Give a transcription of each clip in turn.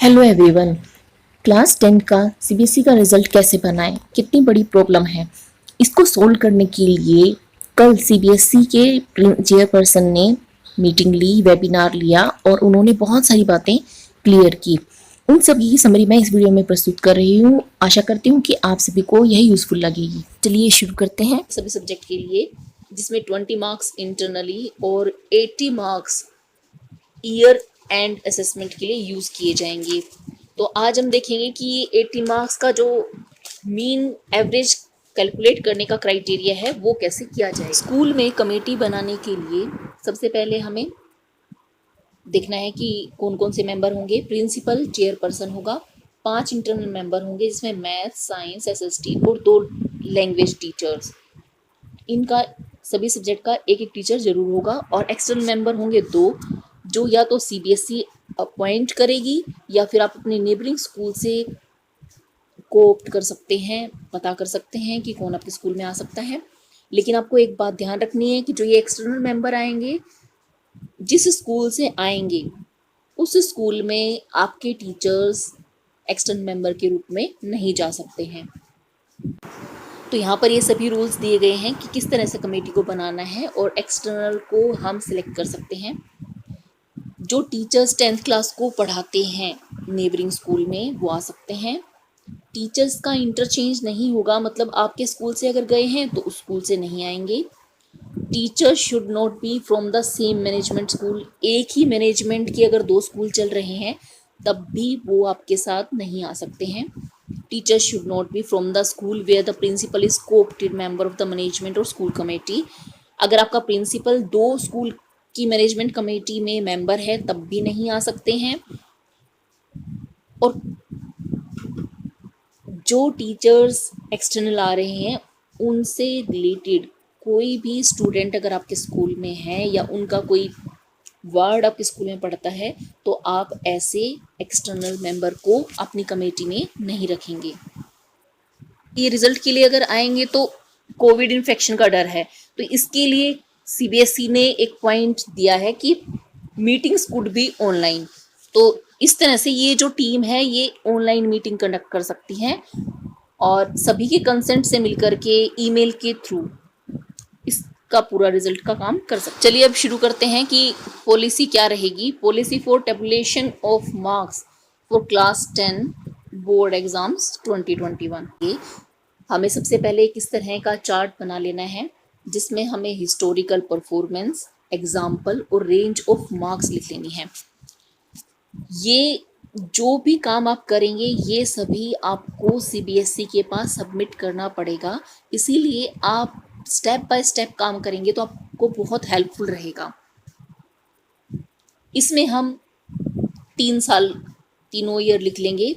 Hello everyone. Class 10 का CBSE का result कैसे बनाएं, कितनी बड़ी प्रॉब्लम है। इसको सोल्व करने के लिए कल सीबीएसई के चेयरपर्सन ने मीटिंग ली, वेबिनार लिया और उन्होंने बहुत सारी बातें क्लियर की। उन सभी की समरी मैं इस वीडियो में प्रस्तुत कर रही हूँ। आशा करती हूँ कि आप सभी को यह यूजफुल लगेगी। चलिए शुरू करते हैं। सभी सब्जेक्ट के लिए, जिसमें 20 मार्क्स इंटरनली और 80 मार्क्स ईयर एंड असेसमेंट के लिए यूज किए जाएंगे। तो आज हम देखेंगे कि 80 मार्क्स का जो मीन एवरेज कैलकुलेट करने का क्राइटेरिया है वो कैसे किया जाए। स्कूल में कमेटी बनाने के लिए सबसे पहले हमें देखना है कि कौन कौन से मेंबर होंगे। प्रिंसिपल चेयरपर्सन होगा, 5 इंटरनल मेंबर होंगे जिसमें मैथ, साइंस, एसएसटी और 2 लैंग्वेज टीचर्स। इनका सभी सब्जेक्ट का एक एक टीचर जरूर होगा। और एक्सटर्नल मेंबर होंगे 2, जो या तो सीबीएसई अपॉइंट करेगी या फिर आप अपने नेबरिंग स्कूल से कोऑप्ट कर सकते हैं, पता कर सकते हैं कि कौन आपके स्कूल में आ सकता है। लेकिन आपको एक बात ध्यान रखनी है कि जो ये एक्सटर्नल मेंबर आएंगे, जिस स्कूल से आएंगे उस स्कूल में आपके टीचर्स एक्सटर्नल मेंबर के रूप में नहीं जा सकते हैं। तो यहाँ पर ये सभी रूल्स दिए गए हैं कि किस तरह से कमेटी को बनाना है और एक्सटर्नल को हम सिलेक्ट कर सकते हैं। जो टीचर्स 10th क्लास को पढ़ाते हैं नेबरिंग स्कूल में वो आ सकते हैं। टीचर्स का इंटरचेंज नहीं होगा, मतलब आपके स्कूल से अगर गए हैं तो उस स्कूल से नहीं आएंगे। Teachers should not be from the same management school. एक ही मैनेजमेंट के अगर 2 स्कूल चल रहे हैं तब भी वो आपके साथ नहीं आ सकते हैं। Teachers should not be from the school where the principal is coopted member of the management और स्कूल कमेटी। अगर आपका प्रिंसिपल 2 स्कूल की मैनेजमेंट कमेटी में मेंबर है तब भी नहीं आ सकते हैं। और जो टीचर्स एक्सटर्नल आ रहे हैं उनसे रिलेटेड कोई भी स्टूडेंट अगर आपके स्कूल में है या उनका कोई वार्ड आपके स्कूल में पढ़ता है तो आप ऐसे एक्सटर्नल मेंबर को अपनी कमेटी में नहीं रखेंगे। ये रिजल्ट के लिए अगर आएंगे तो कोविड इन्फेक्शन का डर है, तो इसके लिए सीबीएसई ने एक पॉइंट दिया है कि मीटिंग्स कुड बी ऑनलाइन। तो इस तरह से ये जो टीम है ये ऑनलाइन मीटिंग कंडक्ट कर सकती है और सभी के कंसेंट से मिलकर के ईमेल के थ्रू इसका पूरा रिजल्ट का काम कर सकते। चलिए अब शुरू करते हैं कि पॉलिसी क्या रहेगी। Policy for tabulation of marks for class 10 board exams 2021। हमें सबसे पहले किस तरह का चार्ट बना लेना है जिसमें हमें हिस्टोरिकल परफॉर्मेंस, एग्जाम्पल और रेंज ऑफ मार्क्स लिख लेनी है। ये जो भी काम आप करेंगे ये सभी आपको सीबीएसई के पास सबमिट करना पड़ेगा, इसीलिए आप स्टेप बाय स्टेप काम करेंगे तो आपको बहुत हेल्पफुल रहेगा। इसमें हम 3 साल, तीनों ईयर लिख लेंगे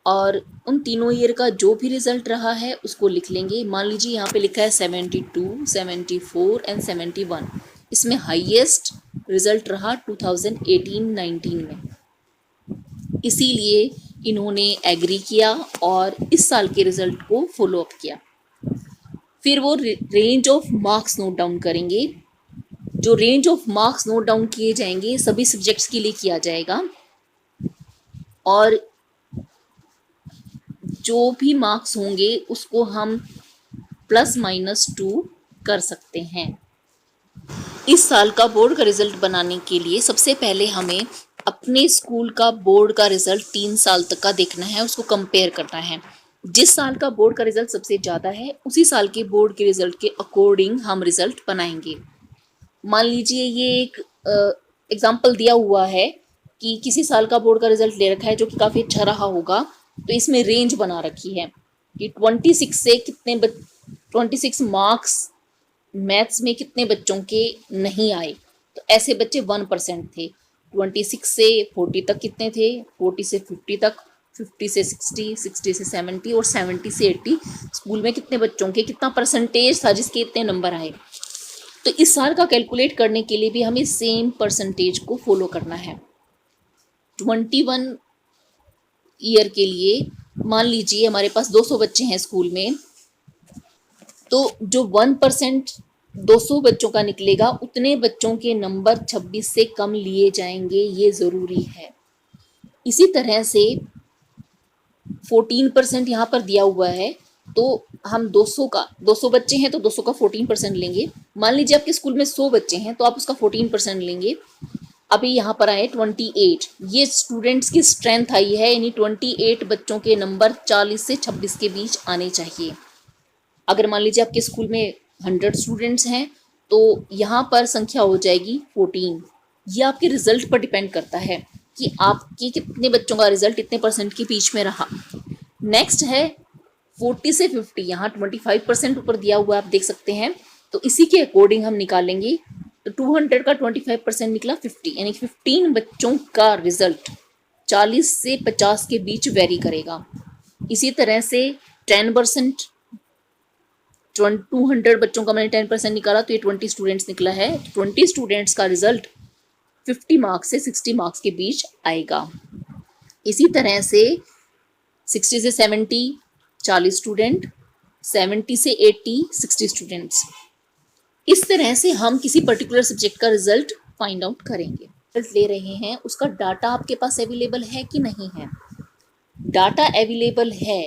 और उन तीनों ईयर का जो भी रिजल्ट रहा है उसको लिख लेंगे। मान लीजिए यहाँ पे लिखा है 72, 74 एंड 71। इसमें हाईएस्ट रिजल्ट रहा 2018-19 में, इसीलिए इन्होंने एग्री किया और इस साल के रिजल्ट को फॉलो अप किया। फिर वो range of marks note down करेंगे। जो range of marks note down किए जाएंगे सभी सब्जेक्ट्स के लिए किया जाएगा और जो भी मार्क्स होंगे उसको हम +-2 कर सकते हैं। इस साल का बोर्ड का रिजल्ट बनाने के लिए सबसे पहले हमें अपने स्कूल का बोर्ड का रिजल्ट 3 साल तक का देखना है, उसको कंपेयर करना है। जिस साल का बोर्ड का रिजल्ट सबसे ज़्यादा है उसी साल के बोर्ड के रिजल्ट के अकॉर्डिंग हम रिजल्ट बनाएंगे। मान लीजिए ये एक एग्जाम्पल दिया हुआ है कि किसी साल का बोर्ड का रिजल्ट ले रखा है जो कि काफ़ी अच्छा रहा होगा, तो इसमें रेंज बना रखी है कि 26 से कितने 26 मार्क्स मैथ्स में कितने बच्चों के नहीं आए, तो ऐसे बच्चे 1% थे। 26 से 40 तक कितने थे, 40 से 50 तक, 50 से 60, 60 से 70 और 70 से 80 स्कूल में कितने बच्चों के कितना परसेंटेज था जिसके इतने नंबर आए। तो इस साल का कैलकुलेट करने के लिए भी हमें सेम परसेंटेज को फॉलो करना है। 21 ईयर के लिए मान लीजिए हमारे पास 200 बच्चे हैं स्कूल में, तो जो 1% 200 बच्चों का निकलेगा उतने बच्चों के नंबर 26 से कम लिए जाएंगे, ये ज़रूरी है। इसी तरह से 14% यहाँ पर दिया हुआ है, तो हम 200 बच्चे हैं तो 200 का 14% लेंगे। मान लीजिए आपके स्कूल में 100 बच्चे हैं तो आप उसका 14% लेंगे। अभी यहाँ पर आए 28, ये स्टूडेंट्स की स्ट्रेंथ आई है, यानी 28 बच्चों के नंबर 40 से 26 के बीच आने चाहिए। अगर मान लीजिए आपके स्कूल में 100 स्टूडेंट्स हैं तो यहाँ पर संख्या हो जाएगी 14। ये आपके रिजल्ट पर डिपेंड करता है कि आपके कितने बच्चों का रिजल्ट इतने परसेंट के बीच में रहा। नेक्स्ट है 40 से 50, यहाँ 25% ऊपर दिया हुआ आप देख सकते हैं, तो इसी के अकॉर्डिंग हम निकालेंगे। तो 200 का 25% निकला 50, यानी 15 बच्चों का रिजल्ट 40 से 50 के बीच वेरी करेगा। इसी तरह से 10%, 200 बच्चों का मैंने 10% निकाला तो ये 20 स्टूडेंट्स निकला है। 20 स्टूडेंट्स का रिजल्ट 50 मार्क्स से 60 मार्क्स के बीच आएगा। इसी तरह से 60 से 70 40 स्टूडेंट, 70 से 80 60 स्टूडेंट्स। इस तरह से हम किसी पर्टिकुलर सब्जेक्ट का रिजल्ट फाइंड आउट करेंगे। रिजल्ट ले रहे हैं, उसका डाटा आपके पास अवेलेबल है कि नहीं है। डाटा अवेलेबल है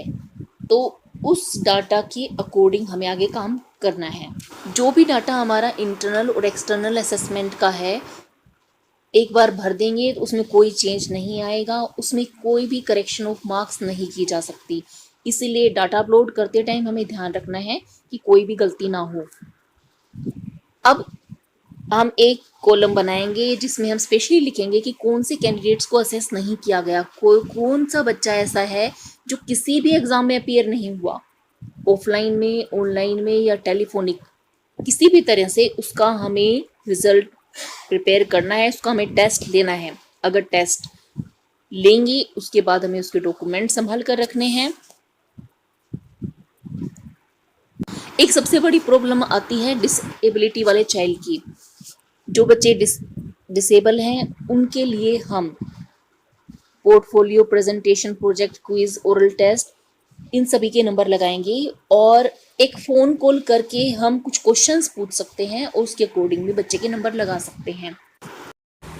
तो उस डाटा के अकॉर्डिंग हमें आगे काम करना है। जो भी डाटा हमारा इंटरनल और एक्सटर्नल असेसमेंट का है, एक बार भर देंगे तो उसमें कोई चेंज नहीं आएगा, उसमें कोई भी करेक्शन ऑफ मार्क्स नहीं की जा सकती। इसीलिए डाटा अपलोड करते टाइम हमें ध्यान रखना है कि कोई भी गलती ना हो। अब हम एक कॉलम बनाएंगे जिसमें हम स्पेशली लिखेंगे कि कौन से कैंडिडेट्स को असेस नहीं किया गया, कौन सा बच्चा ऐसा है जो किसी भी एग्जाम में अपीयर नहीं हुआ, ऑफलाइन में, ऑनलाइन में या टेलीफोनिक, किसी भी तरह से उसका हमें रिजल्ट प्रिपेयर करना है, उसका हमें टेस्ट लेना है। अगर टेस्ट लेंगे उसके बाद हमें उसके डॉक्यूमेंट संभाल कर रखने हैं। एक सबसे बड़ी प्रॉब्लम आती है डिसेबिलिटी वाले चाइल्ड की। जो बच्चे डिसेबल हैं उनके लिए हम portfolio, presentation, project, quiz, oral test, इन सभी के नंबर लगाएंगे और एक फ़ोन कॉल करके हम कुछ क्वेश्चंस पूछ सकते हैं और उसके अकॉर्डिंग भी बच्चे के नंबर लगा सकते हैं।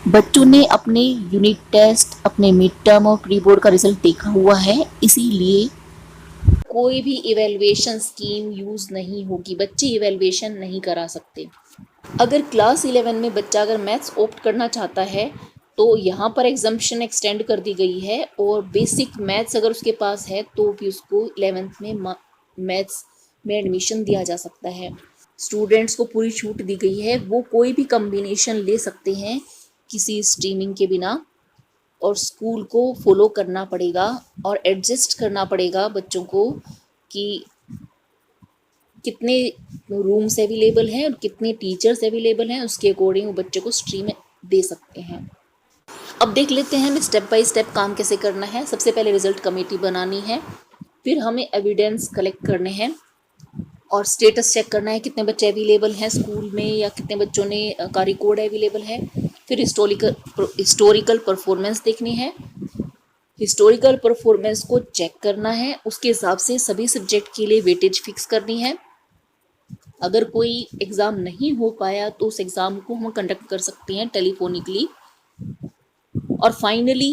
बच्चों ने अपने यूनिट टेस्ट, अपने मिड टर्म और प्री बोर्ड का रिजल्ट देखा हुआ है, इसीलिए कोई भी इवेल्युएशन स्कीम यूज़ नहीं होगी, बच्चे इवेल्युएशन नहीं करा सकते। अगर क्लास 11 में बच्चा अगर मैथ्स ऑप्ट करना चाहता है तो यहाँ पर एग्जम्पशन एक्सटेंड कर दी गई है और बेसिक मैथ्स अगर उसके पास है तो भी उसको 11th में मैथ्स में एडमिशन दिया जा सकता है। स्टूडेंट्स को पूरी छूट दी गई है, वो कोई भी कम्बिनेशन ले सकते हैं किसी स्ट्रीमिंग के बिना, और स्कूल को फॉलो करना पड़ेगा और एडजस्ट करना पड़ेगा बच्चों को कि कितने रूम्स अवेलेबल हैं और कितने टीचर्स अवेलेबल हैं, उसके अकॉर्डिंग वो बच्चे को स्ट्रीम दे सकते हैं। अब देख लेते हैं हमें स्टेप बाय स्टेप काम कैसे करना है। सबसे पहले रिजल्ट कमेटी बनानी है, फिर हमें एविडेंस कलेक्ट करने हैं और स्टेटस चेक करना है कितने बच्चे अवेलेबल हैं स्कूल में या कितने बच्चों ने का रिकॉर्ड अवेलेबल है। फिर हिस्टोरिकल परफॉर्मेंस देखनी है, हिस्टोरिकल परफॉर्मेंस को चेक करना है, उसके हिसाब से सभी सब्जेक्ट के लिए वेटेज फिक्स करनी है। अगर कोई एग्ज़ाम नहीं हो पाया तो उस एग्ज़ाम को हम कंडक्ट कर सकते हैं टेलीफोनिकली। और फाइनली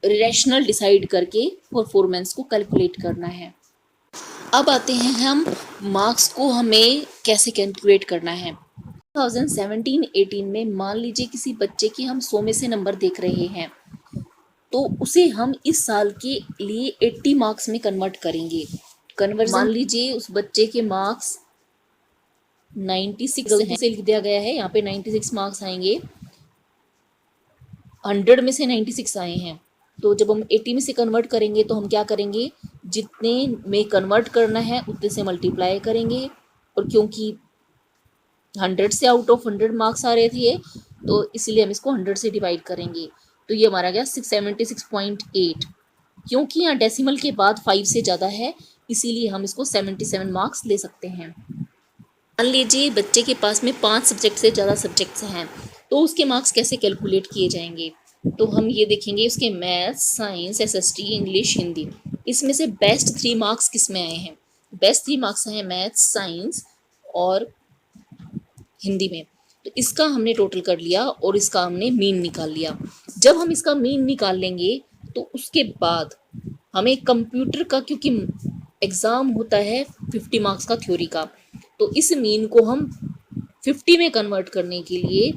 रेशनल डिसाइड करके परफॉर्मेंस को कैलकुलेट करना है। अब आते हैं हम मार्क्स को हमें कैसे कैलकुलेट करना है। 2017-18 में मान लीजिए किसी बच्चे के हम 100 में से नंबर देख रहे हैं तो उसे हम इस साल के लिए 80 मार्क्स में कन्वर्ट करेंगे। मान लीजिए उस बच्चे के मार्क्स 96 गलती से लिख दिया गया है, यहाँ पे 96 मार्क्स आएंगे, 100 में से 96 आए हैं, तो जब हम 80 में से कन्वर्ट करेंगे तो हम क्या करेंगे, जितने में कन्वर्ट करना है उतने से मल्टीप्लाई करेंगे, और क्योंकि 100 से आउट ऑफ 100 मार्क्स आ रहे थे तो इसलिए हम इसको 100 से डिवाइड करेंगे, तो ये हमारा गया 676.8। क्योंकि यहाँ डेसिमल के बाद 5 से ज़्यादा है इसीलिए हम इसको 77 मार्क्स ले सकते हैं। मान लीजिए बच्चे के पास में 5 सब्जेक्ट से ज़्यादा सब्जेक्ट्स हैं तो उसके मार्क्स कैसे कैलकुलेट किए जाएंगे, तो हम ये देखेंगे उसके maths, science, SST, English, Hindi, इसमें से बेस्ट 3 मार्क्स किस में आए हैं। बेस्ट 3 मार्क्स हैं मैथ्स, साइंस और हिंदी में, तो इसका हमने टोटल कर लिया और इसका हमने मीन निकाल लिया। जब हम इसका मीन निकाल लेंगे तो उसके बाद हमें कंप्यूटर का, क्योंकि एग्ज़ाम होता है 50 मार्क्स का थ्योरी का, तो इस मीन को हम 50 में कन्वर्ट करने के लिए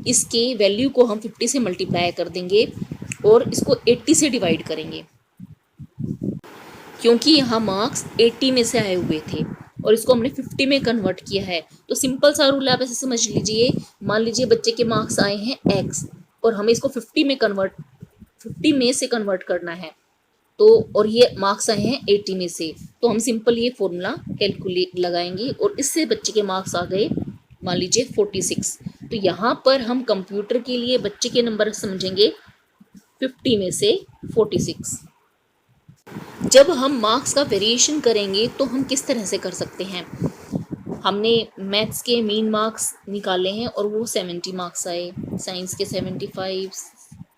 इसके वैल्यू को हम 50 से मल्टीप्लाई कर देंगे और इसको 80 से डिवाइड करेंगे, क्योंकि यहाँ मार्क्स 80 में से आए हुए थे और इसको हमने 50 में कन्वर्ट किया है। तो सिंपल सा रूल आप ऐसे समझ लीजिए, मान लीजिए बच्चे के मार्क्स आए हैं x और हमें इसको 50 में से कन्वर्ट करना है, तो और ये मार्क्स आए हैं 80 में से, तो हम सिंपल ये फॉर्मूला कैलकुलेट लगाएंगे और इससे बच्चे के मार्क्स आ गए मान लीजिए 46। तो यहाँ पर हम कंप्यूटर के लिए बच्चे के नंबर समझेंगे 50 में से 46। जब हम मार्क्स का वेरिएशन करेंगे तो हम किस तरह से कर सकते हैं, हमने मैथ्स के मीन मार्क्स निकाले हैं और वो 70 मार्क्स आए, साइंस के 75,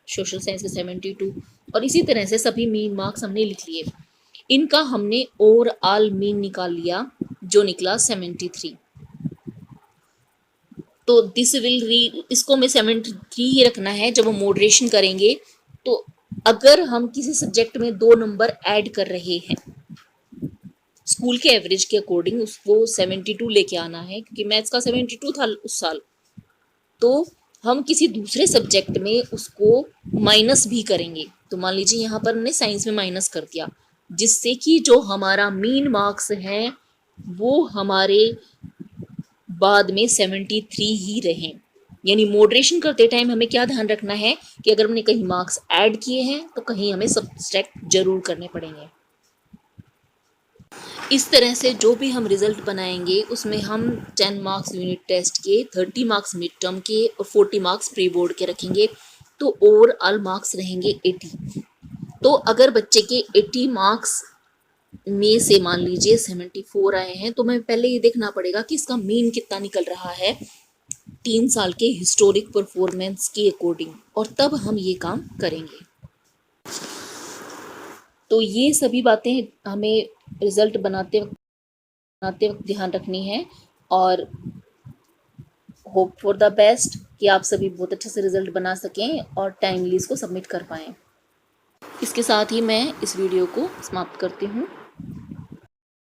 सोशल साइंस के 72 और इसी तरह से सभी मीन मार्क्स हमने लिख लिए। इनका हमने ओवरऑल मीन निकाल लिया जो निकला 73। तो दिस विल री, इसको हमें 73 ही रखना है जब हम मॉडरेशन करेंगे। तो अगर हम किसी सब्जेक्ट में 2 नंबर ऐड कर रहे हैं स्कूल के एवरेज के अकॉर्डिंग, उसको 72 लेके आना है, क्योंकि मैथ्स का 72 था उस साल, तो हम किसी दूसरे सब्जेक्ट में उसको माइनस भी करेंगे। तो मान लीजिए यहाँ पर हमने साइंस में माइनस कर दिया, जिससे कि जो हमारा मीन मार्क्स हैं वो हमारे बाद में 73 ही रहें। यानी मॉडरेशन करते टाइम हमें क्या ध्यान रखना है कि अगर हमने कहीं मार्क्स ऐड किए हैं तो कहीं हमें सब्ट्रैक्ट जरूर करने पड़ेंगे। इस तरह से जो भी हम रिजल्ट बनाएंगे उसमें हम 10 मार्क्स यूनिट टेस्ट के, 30 मार्क्स मिड टर्म के और 40 मार्क्स प्री बोर्ड के रखेंगे, तो ओवरऑल मार्क्स रहेंगे 80। तो अगर बच्चे के 80 मार्क्स में से मान लीजिए 74 आए हैं, तो हमें पहले ये देखना पड़ेगा कि इसका मीन कितना निकल रहा है 3 साल के हिस्टोरिक परफॉर्मेंस के अकॉर्डिंग, और तब हम ये काम करेंगे। तो ये सभी बातें हमें रिजल्ट बनाते वक्त ध्यान रखनी है और होप फॉर द बेस्ट कि आप सभी बहुत अच्छे से रिजल्ट बना सकें और टाइमली इसको सबमिट कर पाएँ। इसके साथ ही मैं इस वीडियो को समाप्त करती हूँ।